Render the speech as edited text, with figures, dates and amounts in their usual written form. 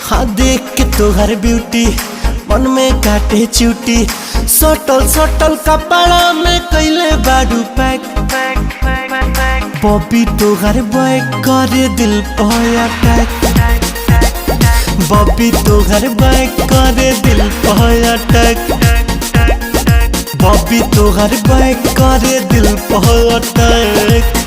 हाँ देख के तोहर ब्यूटी मन में काटे चूटी, सटल सटल कपड़ा में कैले बाडू पैक। बॉबी तोहर बैक करे दिल पर अटैक, बॉबी तोहर बैक करे दिल पर अटैक, बॉबी तोहर बैक करे दिल पर अटैक।